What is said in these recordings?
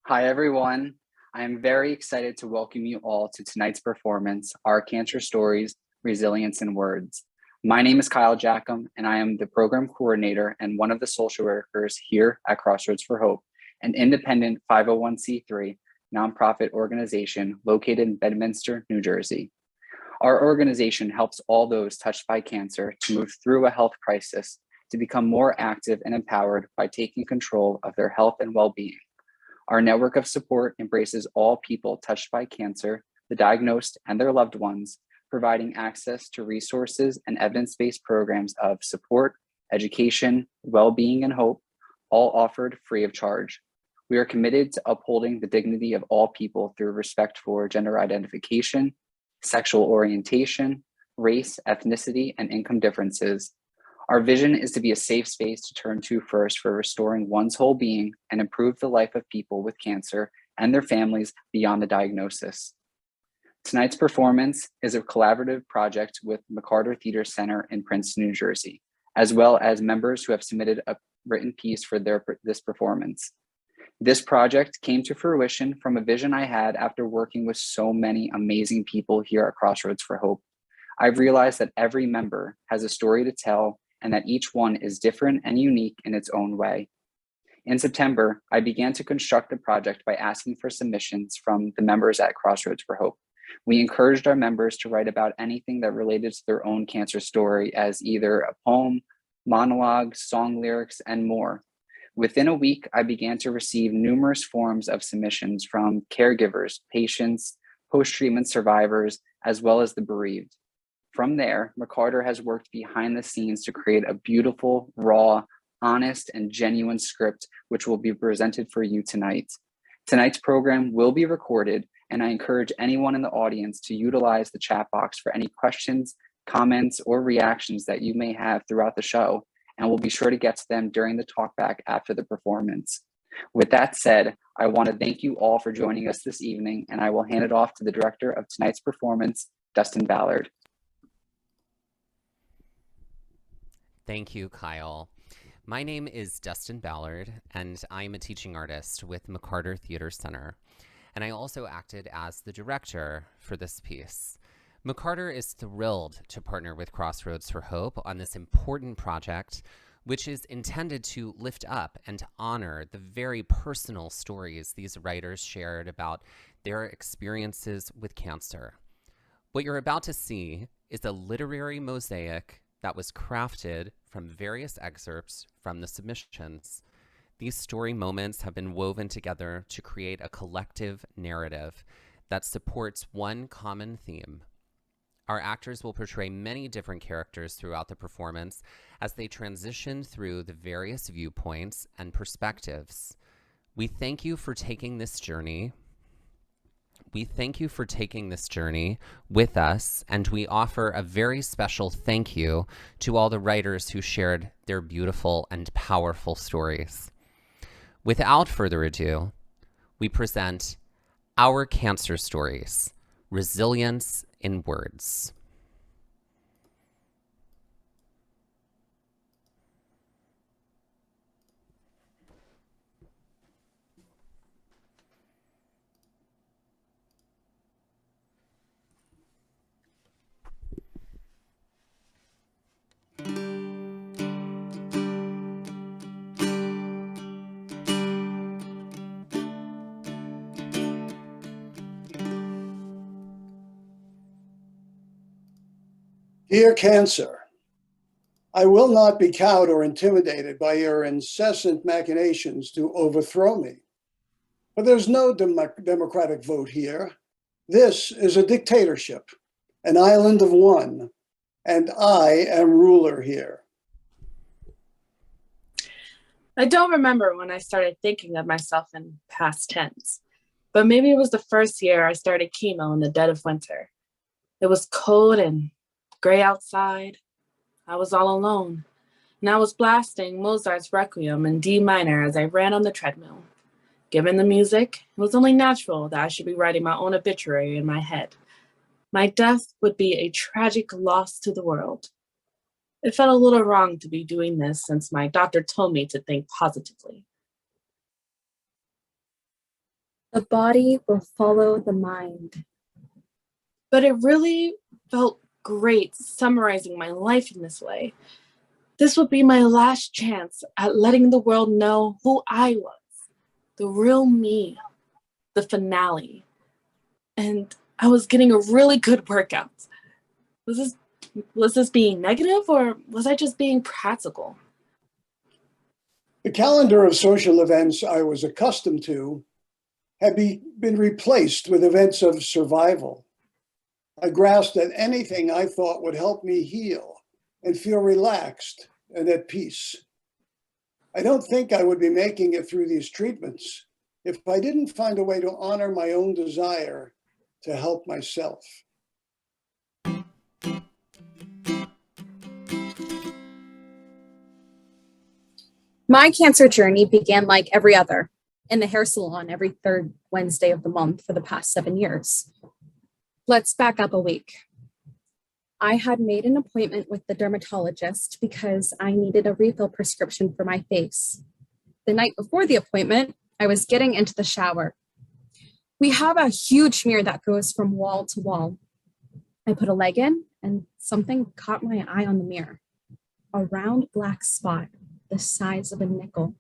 Hi, everyone. I am very excited to welcome you all to tonight's performance, Our Cancer Stories, Resilience in Words. My name is Kyle Jackham, and I am the program coordinator and one of the social workers here at Crossroads for Hope, an independent 501c3 nonprofit organization located in Bedminster, New Jersey. Our organization helps all those touched by cancer to move through a health crisis to become more active and empowered by taking control of their health and well-being. Our network of support embraces all people touched by cancer, the diagnosed, and their loved ones, providing access to resources and evidence-based programs of support, education, well-being, and hope, all offered free of charge. We are committed to upholding the dignity of all people through respect for gender identification, sexual orientation, race, ethnicity, and income differences. Our vision is to be a safe space to turn to first for restoring one's whole being and improve the life of people with cancer and their families beyond the diagnosis. Tonight's performance is a collaborative project with McCarter Theatre Center in Princeton, New Jersey, as well as members who have submitted a written piece for this performance. This project came to fruition from a vision I had after working with so many amazing people here at Crossroads for Hope. I've realized that every member has a story to tell and that each one is different and unique in its own way. In September, I began to construct the project by asking for submissions from the members at Crossroads for Hope. We encouraged our members to write about anything that related to their own cancer story as either a poem, monologue, song lyrics, and more. Within a week, I began to receive numerous forms of submissions from caregivers, patients, post-treatment survivors, as well as the bereaved. From there, McCarter has worked behind the scenes to create a beautiful, raw, honest, and genuine script, which will be presented for you tonight. Tonight's program will be recorded, and I encourage anyone in the audience to utilize the chat box for any questions, comments, or reactions that you may have throughout the show, and we'll be sure to get to them during the talkback after the performance. With that said, I want to thank you all for joining us this evening, and I will hand it off to the director of tonight's performance, Dustin Ballard. Thank you, Kyle. My name is Dustin Ballard, and I'm a teaching artist with McCarter Theatre Center. And I also acted as the director for this piece. McCarter is thrilled to partner with Crossroads for Hope on this important project, which is intended to lift up and honor the very personal stories these writers shared about their experiences with cancer. What you're about to see is a literary mosaic that was crafted from various excerpts from the submissions. These story moments have been woven together to create a collective narrative that supports one common theme. Our actors will portray many different characters throughout the performance as they transition through the various viewpoints and perspectives. We thank you for taking this journey. With us, and we offer a very special thank you to all the writers who shared their beautiful and powerful stories. Without further ado, we present Our Cancer Stories, Resilience in Words. Dear Cancer, I will not be cowed or intimidated by your incessant machinations to overthrow me. But there's no democratic vote here. This is a dictatorship, an island of one, and I am ruler here. I don't remember when I started thinking of myself in past tense, but maybe it was the first year I started chemo in the dead of winter. It was cold and gray outside. I was all alone, and I was blasting Mozart's Requiem in D minor as I ran on the treadmill. Given the music, it was only natural that I should be writing my own obituary in my head. My death would be a tragic loss to the world. It felt a little wrong to be doing this since my doctor told me to think positively. The body will follow the mind. But it really felt great summarizing my life in this way. This would be my last chance at letting the world know who I was, the real me, the finale. And I was getting a really good workout. Was this being negative, or was I just being practical? The calendar of social events I was accustomed to had been replaced with events of survival. I grasped at anything I thought would help me heal and feel relaxed and at peace. I don't think I would be making it through these treatments if I didn't find a way to honor my own desire to help myself. My cancer journey began like every other, in the hair salon every third Wednesday of the month for the past 7 years. Let's back up a week. I had made an appointment with the dermatologist because I needed a refill prescription for my face. The night before the appointment, I was getting into the shower. We have a huge mirror that goes from wall to wall. I put a leg in and something caught my eye on the mirror. A round black spot the size of a nickel.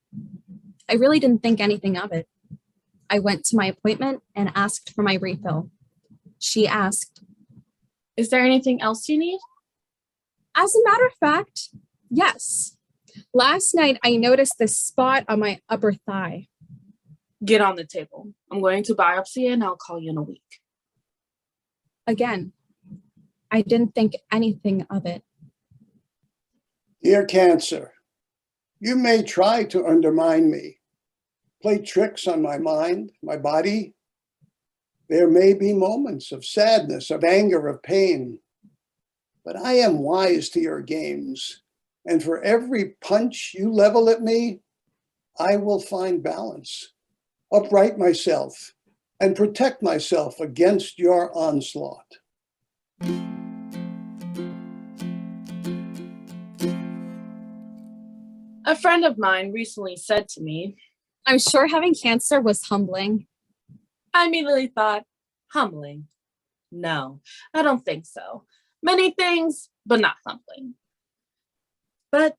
I really didn't think anything of it. I went to my appointment and asked for my refill. She asked, "Is there anything else you need?" as a matter of fact, yes. Last night, I noticed this spot on my upper thigh. "Get on the table. I'm going to biopsy it and I'll call you in a week." Again, I didn't think anything of it. Dear Cancer, you may try to undermine me, play tricks on my mind, my body. There may be moments of sadness, of anger, of pain, but I am wise to your games, and for every punch you level at me, I will find balance, upright myself, and protect myself against your onslaught. A friend of mine recently said to me, I'm sure having cancer was humbling. I immediately thought, humbling? No, I don't think so. Many things, but not humbling. But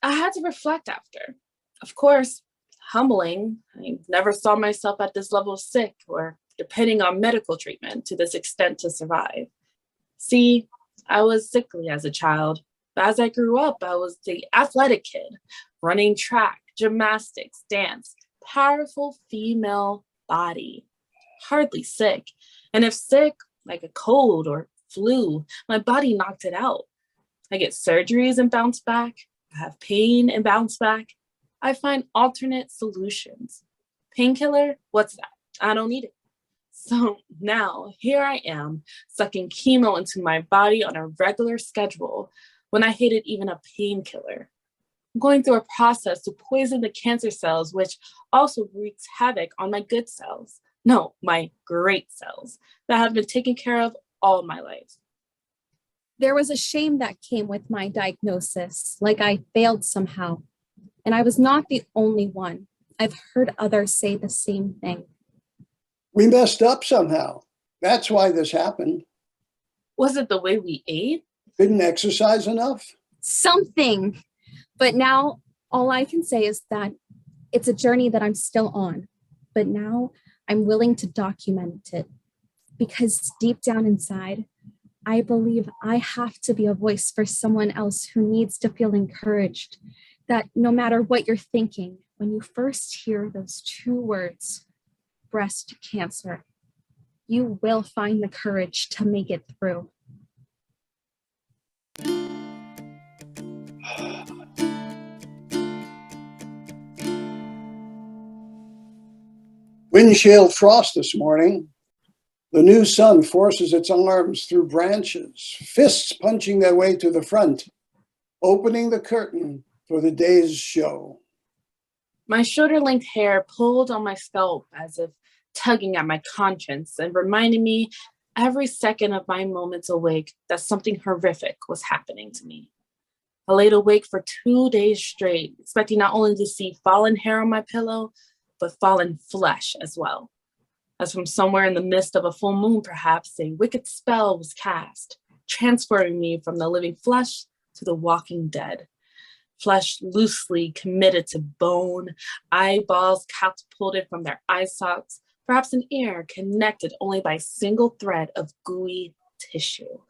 I had to reflect after. Of course, humbling. I never saw myself at this level sick or depending on medical treatment to this extent to survive. See, I was sickly as a child, but as I grew up, I was the athletic kid, running track, gymnastics, dance, powerful female body, hardly sick. And if sick, like a cold or flu, my body knocked it out. I get surgeries and bounce back. I have pain and bounce back. I find alternate solutions. Painkiller? What's that? I don't need it. So now here I am sucking chemo into my body on a regular schedule when I hated even a painkiller. I'm going through a process to poison the cancer cells, which also wreaks havoc on my good cells. No, my great cells that have been taken care of all my life. There was a shame that came with my diagnosis, like I failed somehow. And I was not the only one. I've heard others say the same thing. We messed up somehow. That's why this happened. Was it the way we ate? Didn't exercise enough? Something. But now all I can say is that it's a journey that I'm still on. But now I'm willing to document it because deep down inside, I believe I have to be a voice for someone else who needs to feel encouraged, that no matter what you're thinking, when you first hear those two words, breast cancer, you will find the courage to make it through. Windshield frost this morning. The new sun forces its arms through branches, fists punching their way to the front, opening the curtain for the day's show. My shoulder-length hair pulled on my scalp as if tugging at my conscience and reminding me every second of my moments awake that something horrific was happening to me. I laid awake for 2 days straight, expecting not only to see fallen hair on my pillow, but fallen flesh as well. as from somewhere in the midst of a full moon, perhaps, a wicked spell was cast, transferring me from the living flesh to the walking dead. Flesh loosely committed to bone, eyeballs catapulted from their eye sockets, perhaps an ear connected only by a single thread of gooey tissue.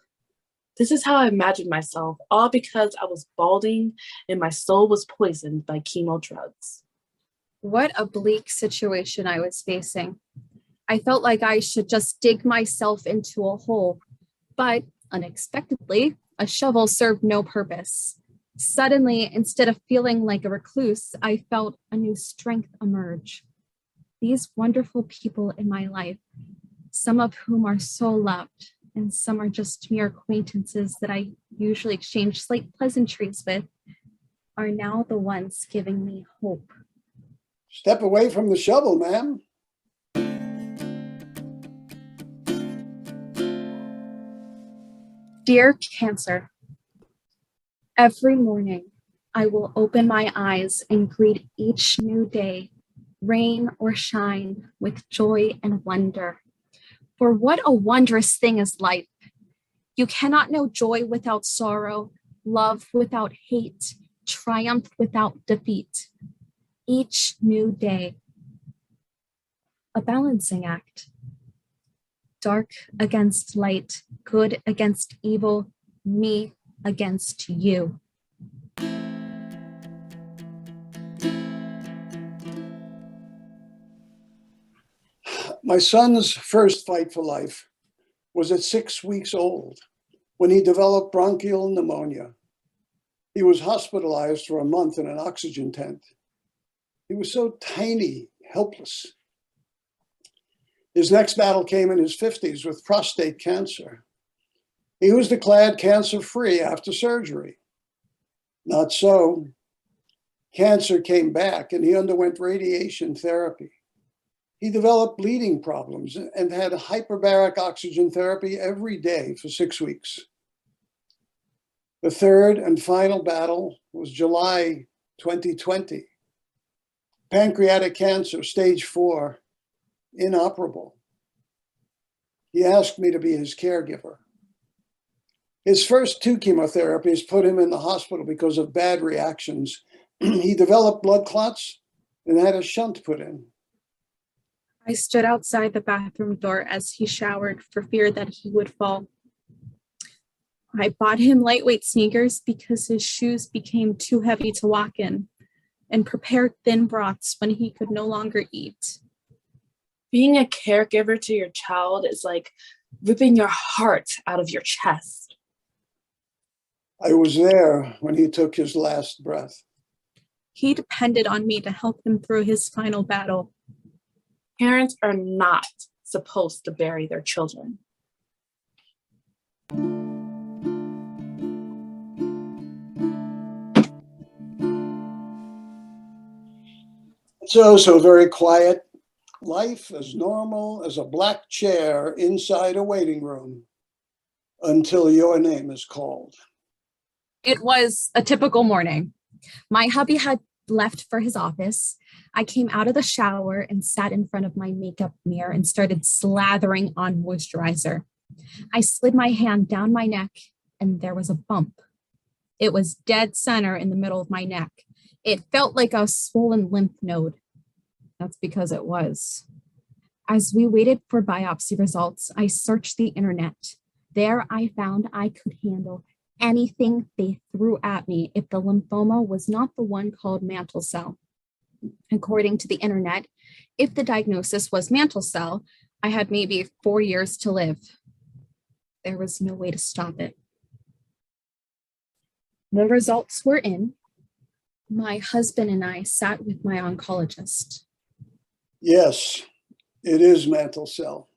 This is how I imagined myself, all because I was balding and my soul was poisoned by chemo drugs. What a bleak situation I was facing. I felt like I should just dig myself into a hole, but unexpectedly, a shovel served no purpose. Suddenly, instead of feeling like a recluse, I felt a new strength emerge. These wonderful people in my life, some of whom are so loved, and some are just mere acquaintances that I usually exchange slight pleasantries with, are now the ones giving me hope. Step away from the shovel, ma'am. Dear Cancer, every morning I will open my eyes and greet each new day, rain or shine, with joy and wonder. For what a wondrous thing is life. You cannot know joy without sorrow, love without hate, triumph without defeat. Each new day, a balancing act. Dark against light, good against evil, me against you. My son's first fight for life was at 6 weeks old when he developed bronchial pneumonia. He was hospitalized for a month in an oxygen tent. He was so tiny, helpless. His next battle came in his 50s with prostate cancer. He was declared cancer-free after surgery. Not so. Cancer came back and he underwent radiation therapy. He developed bleeding problems and had hyperbaric oxygen therapy every day for 6 weeks. The third and final battle was July 2020. Pancreatic cancer, stage 4, inoperable. He asked me to be his caregiver. His first 2 chemotherapies put him in the hospital because of bad reactions. He developed blood clots and had a shunt put in. I stood outside the bathroom door as he showered for fear that he would fall. I bought him lightweight sneakers because his shoes became too heavy to walk in, and prepared thin broths when he could no longer eat. Being a caregiver to your child is like ripping your heart out of your chest. I was there when he took his last breath. He depended on me to help him through his final battle. Parents are not supposed to bury their children. It's also very quiet. Life as normal as a black chair inside a waiting room until your name is called. It was a typical morning. My hubby had left for his office. I came out of the shower and sat in front of my makeup mirror and started slathering on moisturizer. I slid my hand down my neck and there was a bump. It was dead center in the middle of my neck. It felt like a swollen lymph node. That's because it was. As we waited for biopsy results, I searched the internet. There I found I could handle anything they threw at me if the lymphoma was not the one called mantle cell. According to the internet, if the diagnosis was mantle cell, I had maybe 4 years to live. There was no way to stop it. The results were in. My husband and I sat with my oncologist. Yes, it is mantle cell.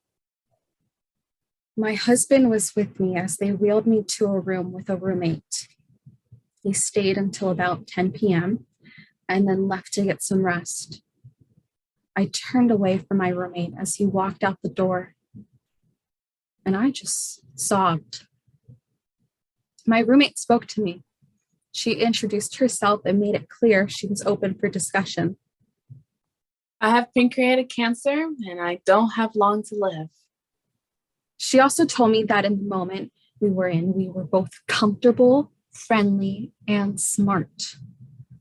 My husband was with me as they wheeled me to a room with a roommate. He stayed until about 10 p.m. and then left to get some rest. I turned away from my roommate as he walked out the door, and I just sobbed. My roommate spoke to me. She introduced herself and made it clear she was open for discussion. I have pancreatic cancer and I don't have long to live. She also told me that in the moment we were both comfortable, friendly, and smart.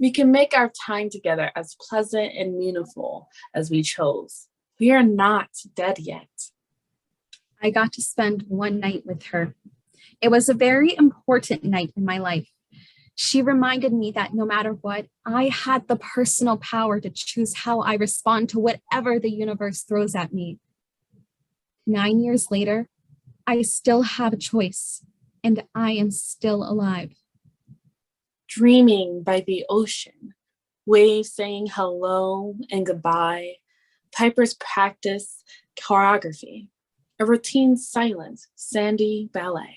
We can make our time together as pleasant and meaningful as we chose. We are not dead yet. I got to spend one night with her. It was a very important night in my life. She reminded me that no matter what, I had the personal power to choose how I respond to whatever the universe throws at me. 9 years later, I still have a choice, and I am still alive. Dreaming by the ocean, waves saying hello and goodbye, pipers practice choreography, a routine silent, sandy ballet.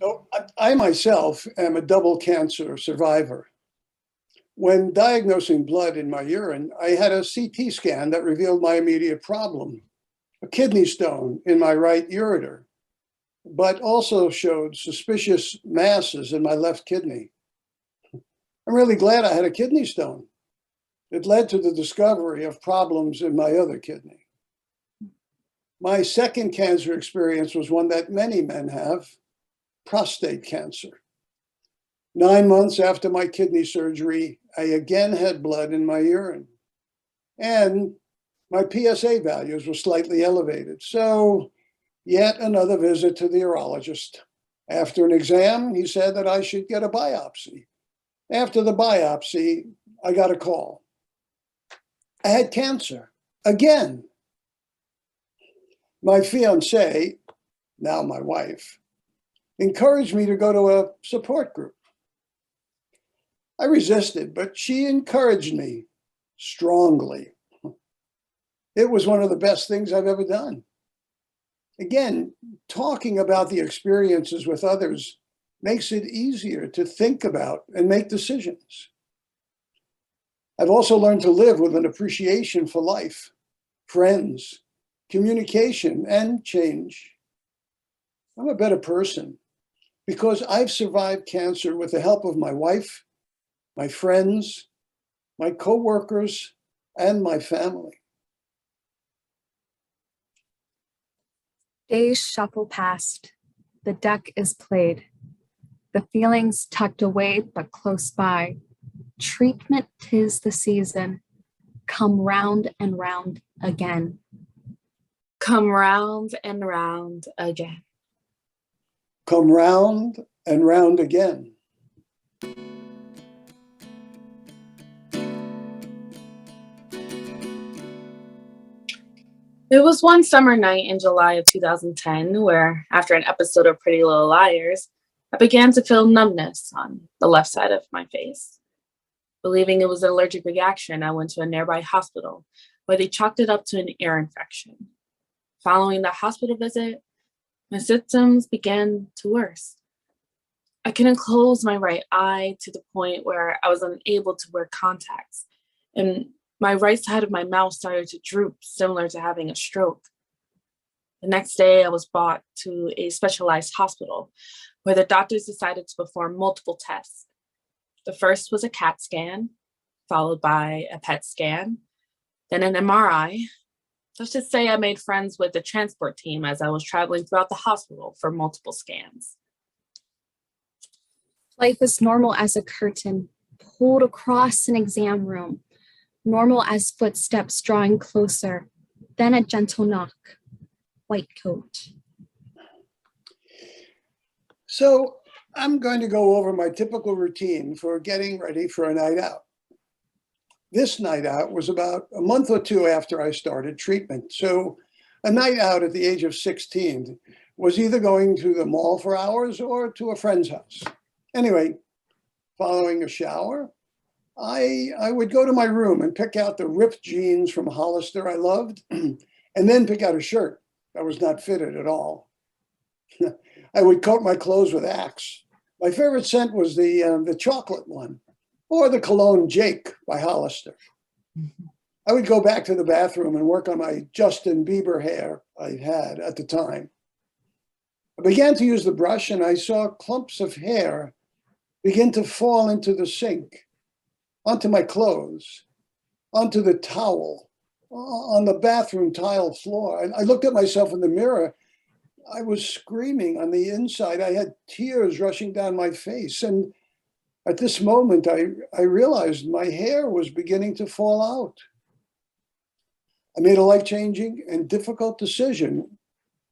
So I myself am a double cancer survivor. When diagnosing blood in my urine, I had a CT scan that revealed my immediate problem, a kidney stone in my right ureter, but also showed suspicious masses in my left kidney. I'm really glad I had a kidney stone. It led to the discovery of problems in my other kidney. My second cancer experience was one that many men have, prostate cancer. 9 months after my kidney surgery, I again had blood in my urine. And my PSA values were slightly elevated. So yet another visit to the urologist. After an exam, he said that I should get a biopsy. After the biopsy, I got a call. I had cancer again. My fiance, now my wife, encouraged me to go to a support group. I resisted, but she encouraged me strongly. It was one of the best things I've ever done. Again, talking about the experiences with others makes it easier to think about and make decisions. I've also learned to live with an appreciation for life, friends, communication, and change. I'm a better person because I've survived cancer with the help of my wife, my friends, my coworkers, and my family. Days shuffle past. The deck is played. The feelings tucked away but close by. Treatment 'tis the season. Come round and round again. Come round and round again. Come round and round again. It was one summer night in July of 2010 where, after an episode of Pretty Little Liars, I began to feel numbness on the left side of my face. Believing it was an allergic reaction, I went to a nearby hospital where they chalked it up to an ear infection. Following the hospital visit, my symptoms began to worsen. I couldn't close my right eye to the point where I was unable to wear contacts, and my right side of my mouth started to droop, similar to having a stroke. The next day, I was brought to a specialized hospital where the doctors decided to perform multiple tests. The first was a CAT scan, followed by a PET scan, then an MRI. Let's just say I made friends with the transport team as I was traveling throughout the hospital for multiple scans. Life is normal as a curtain pulled across an exam room, normal as footsteps drawing closer, then a gentle knock. White coat. So I'm going to go over my typical routine for getting ready for a night out. This night out was about a month or two after I started treatment. So a night out at the age of 16 was either going to the mall for hours or to a friend's house. Anyway, following a shower, I would go to my room and pick out the ripped jeans from Hollister I loved, and then pick out a shirt that was not fitted at all. I would coat my clothes with Axe. My favorite scent was the chocolate one, or the cologne Jake by Hollister. I would go back to the bathroom and work on my Justin Bieber hair I had at the time. I began to use the brush and I saw clumps of hair begin to fall into the sink, onto my clothes, onto the towel, on the bathroom tile floor. I looked at myself in the mirror. I was screaming on the inside. I had tears rushing down my face. And at this moment, I realized my hair was beginning to fall out. I made a life-changing and difficult decision,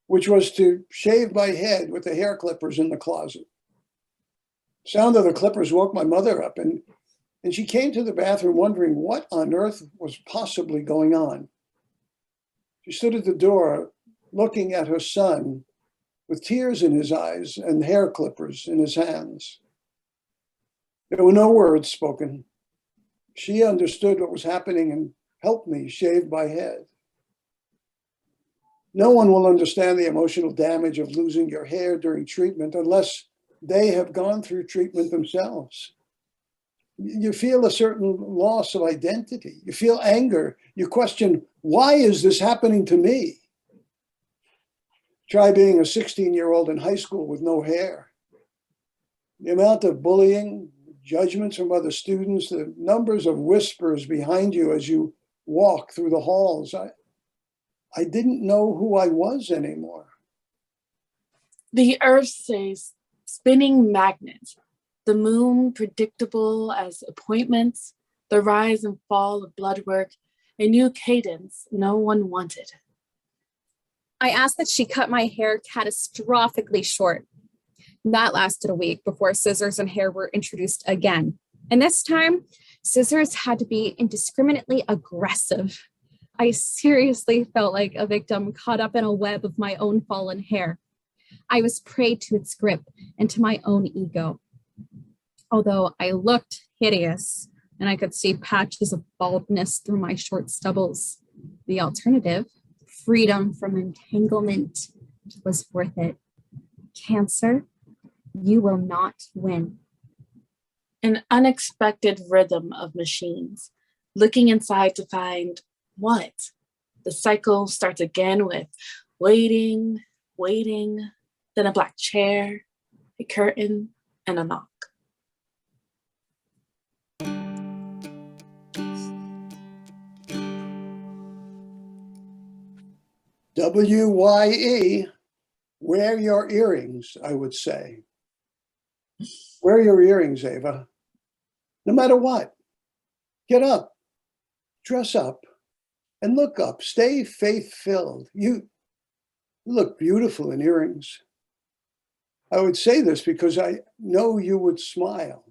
which was to shave my head with the hair clippers in the closet. Sound of the clippers woke my mother up, and she came to the bathroom wondering what on earth was possibly going on. She stood at the door looking at her son with tears in his eyes and hair clippers in his hands. There were no words spoken. She understood what was happening and helped me shave my head. No one will understand the emotional damage of losing your hair during treatment unless they have gone through treatment themselves. You feel a certain loss of identity. You feel anger. You question, why is this happening to me? Try being a 16-year-old in high school with no hair. The amount of bullying, judgments from other students, the numbers of whispers behind you as you walk through the halls. I didn't know who I was anymore. The earth's a spinning magnet, the moon predictable as appointments, the rise and fall of blood work, a new cadence no one wanted. I asked that she cut my hair catastrophically short. That lasted a week before scissors and hair were introduced again. And this time, scissors had to be indiscriminately aggressive. I seriously felt like a victim caught up in a web of my own fallen hair. I was prey to its grip and to my own ego. Although I looked hideous and I could see patches of baldness through my short stubbles, the alternative, freedom from entanglement, was worth it. Cancer, you will not win. An unexpected rhythm of machines, looking inside to find what? The cycle starts again with waiting, then a black chair, a curtain, and a knock. WYE, wear your earrings, I would say. Wear your earrings, Ava. No matter what. Get up, dress up, and look up. Stay faith-filled. You look beautiful in earrings. I would say this because I know you would smile.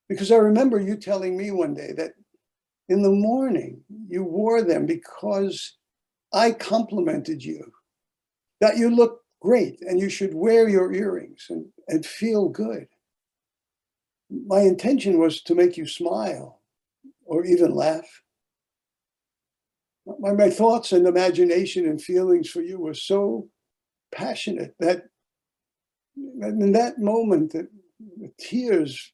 Because I remember you telling me one day that in the morning you wore them because I complimented you, that you look great and you should wear your earrings and feel good. My intention was to make you smile or even laugh. My thoughts and imagination and feelings for you were so passionate that in that moment, the tears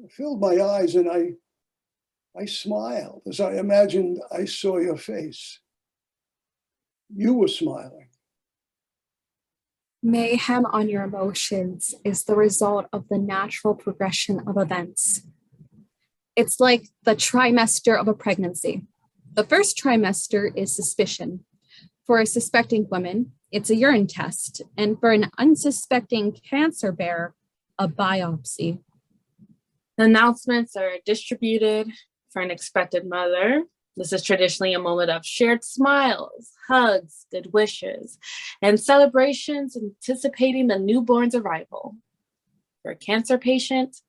filled my eyes and I smiled as I imagined I saw your face. You were smiling. Mayhem on your emotions is the result of the natural progression of events. It's like the trimester of a pregnancy. The first trimester is suspicion. For a suspecting woman, it's a urine test. And for an unsuspecting cancer bearer, a biopsy. Announcements are distributed for an expected mother. This is traditionally a moment of shared smiles, hugs, good wishes, and celebrations anticipating the newborn's arrival. For a cancer patient,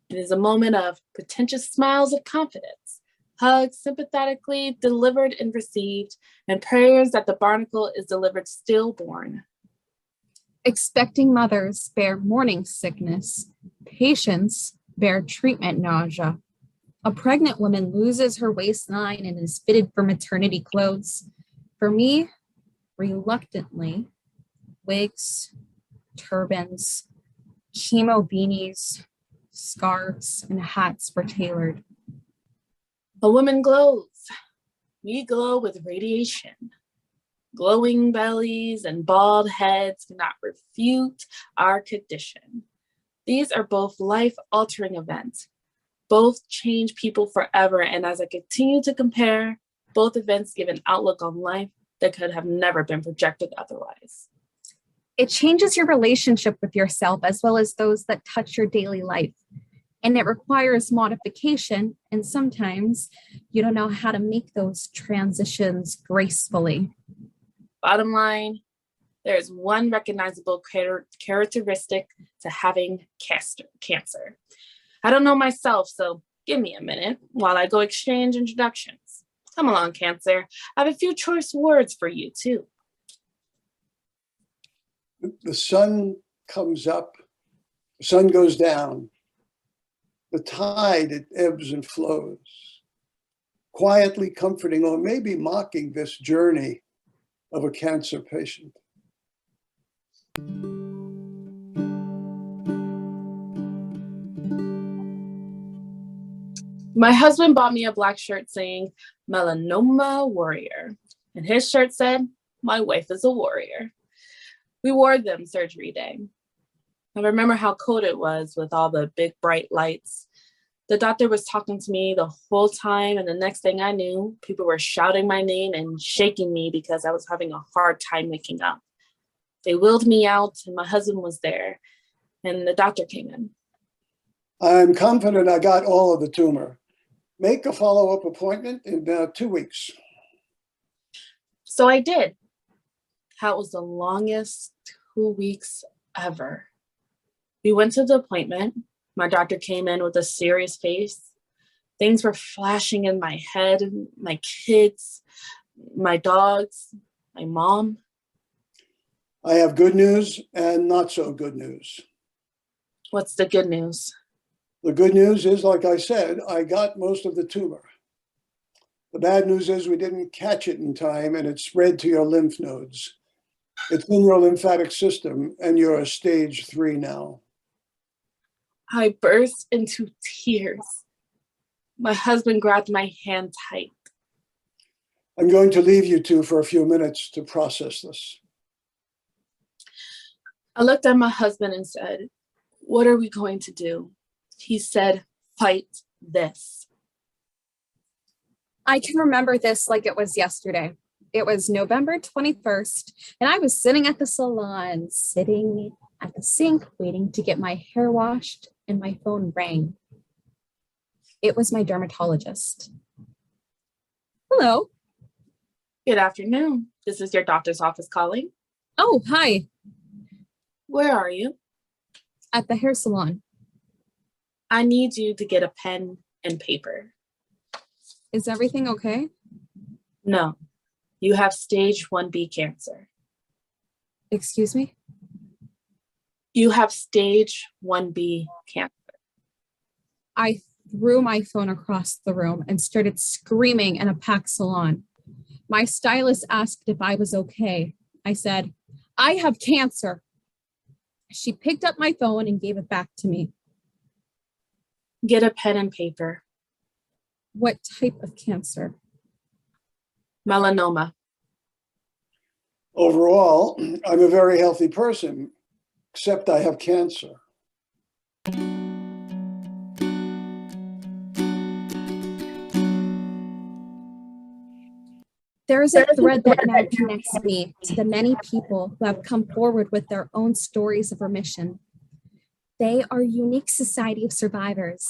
it is a moment of pretentious smiles of confidence, hugs sympathetically delivered and received, and prayers that the barnacle is delivered stillborn. Expecting mothers bear morning sickness. Patients bear treatment nausea. A pregnant woman loses her waistline and is fitted for maternity clothes. For me, reluctantly, wigs, turbans, chemo beanies, scarves, and hats were tailored. A woman glows. We glow with radiation. Glowing bellies and bald heads cannot refute our condition. These are both life-altering events. Both change people forever, and as I continue to compare, both events give an outlook on life that could have never been projected otherwise. It changes your relationship with yourself as well as those that touch your daily life. And it requires modification, and sometimes you don't know how to make those transitions gracefully. Bottom line, there is one recognizable characteristic to having cancer. I don't know myself, so give me a minute while I go exchange introductions. Come along, Cancer. I have a few choice words for you, too. The sun comes up, the sun goes down. The tide, it ebbs and flows, quietly comforting or maybe mocking this journey of a cancer patient. My husband bought me a black shirt saying, "Melanoma Warrior." And his shirt said, "My wife is a warrior." We wore them surgery day. I remember how cold it was with all the big bright lights. The doctor was talking to me the whole time, and the next thing I knew, people were shouting my name and shaking me because I was having a hard time waking up. They wheeled me out, and my husband was there, and the doctor came in. I'm confident I got all of the tumor. Make a follow-up appointment in 2 weeks. So I did. That was the longest 2 weeks ever. We went to the appointment. My doctor came in with a serious face. Things were flashing in my head, my kids, my dogs, my mom. I have good news and not so good news. What's the good news? The good news is, like I said, I got most of the tumor. The bad news is we didn't catch it in time and it spread to your lymph nodes. It's in your lymphatic system and you're a stage 3 now. I burst into tears. My husband grabbed my hand tight. I'm going to leave you two for a few minutes to process this. I looked at my husband and said, "What are we going to do?" He said, "Fight this." I can remember this like it was yesterday. It was November 21st, and I was sitting at the salon, sitting at the sink, waiting to get my hair washed, and my phone rang. It was my dermatologist. Hello. Good afternoon. This is your doctor's office calling. Oh, hi. Where are you? At the hair salon. I need you to get a pen and paper. Is everything okay? No, you have stage 1B cancer. Excuse me? You have stage 1B cancer. I threw my phone across the room and started screaming in a packed salon. My stylist asked if I was okay. I said, "I have cancer." She picked up my phone and gave it back to me. Get a pen and paper. What type of cancer? Melanoma. Overall, I'm a very healthy person, except I have cancer. There is a thread that now connects me to the many people who have come forward with their own stories of remission. They are a unique society of survivors.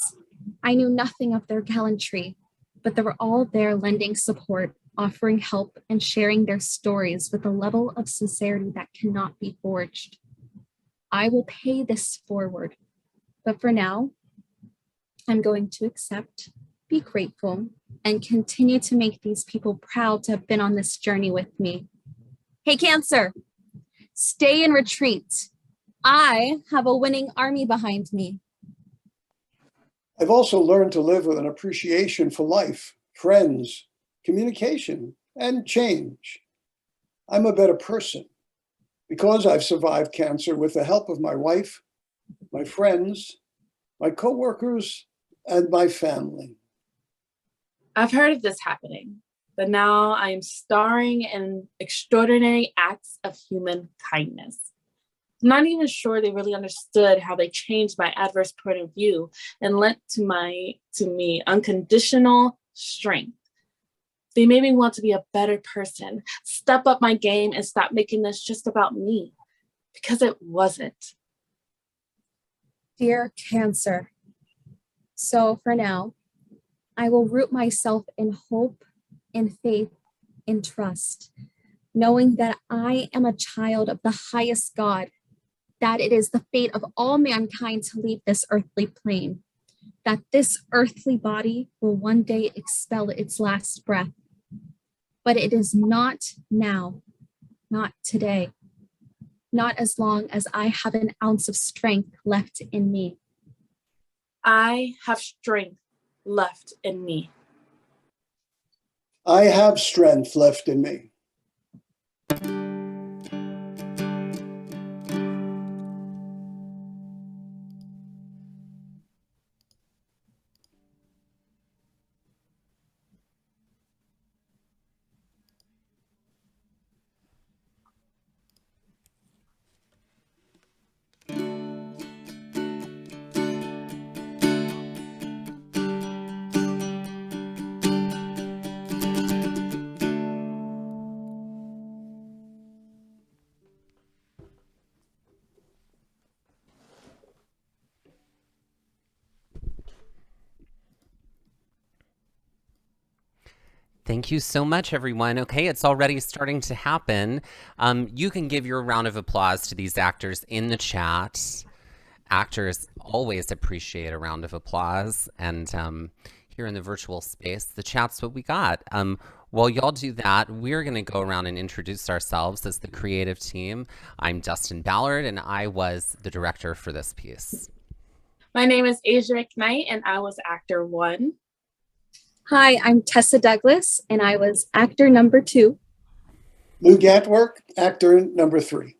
I knew nothing of their gallantry, but they were all there lending support, offering help, and sharing their stories with a level of sincerity that cannot be forged. I will pay this forward, but for now, I'm going to accept, be grateful, and continue to make these people proud to have been on this journey with me. Hey, Cancer, stay in retreat. I have a winning army behind me. I've also learned to live with an appreciation for life, friends, communication, and change. I'm a better person because I've survived cancer with the help of my wife, my friends, my coworkers, and my family. I've heard of this happening. but now I am starring in extraordinary acts of human kindness. I'm not even sure they really understood how they changed my adverse point of view and lent to me unconditional strength. They made me want to be a better person, step up my game, and stop making this just about me, because it wasn't. Dear Cancer, so for now, I will root myself in hope, in faith, in trust, knowing that I am a child of the highest God, that it is the fate of all mankind to leave this earthly plane, that this earthly body will one day expel its last breath. But it is not now, not today, not as long as I have an ounce of strength left in me. I have strength left in me. I have strength left in me. Thank you so much, everyone. Okay, it's already starting to happen. You can give your round of applause to these actors in the chat. Actors always appreciate a round of applause. And here in the virtual space, the chat's what we got. While y'all do that, we're going to go around and introduce ourselves as the creative team. I'm Dustin Ballard, and I was the director for this piece. My name is Asia McKnight, and I was actor 1. Hi, I'm Tessa Douglas, and I was actor number 2. Lou Gantwork, actor number 3.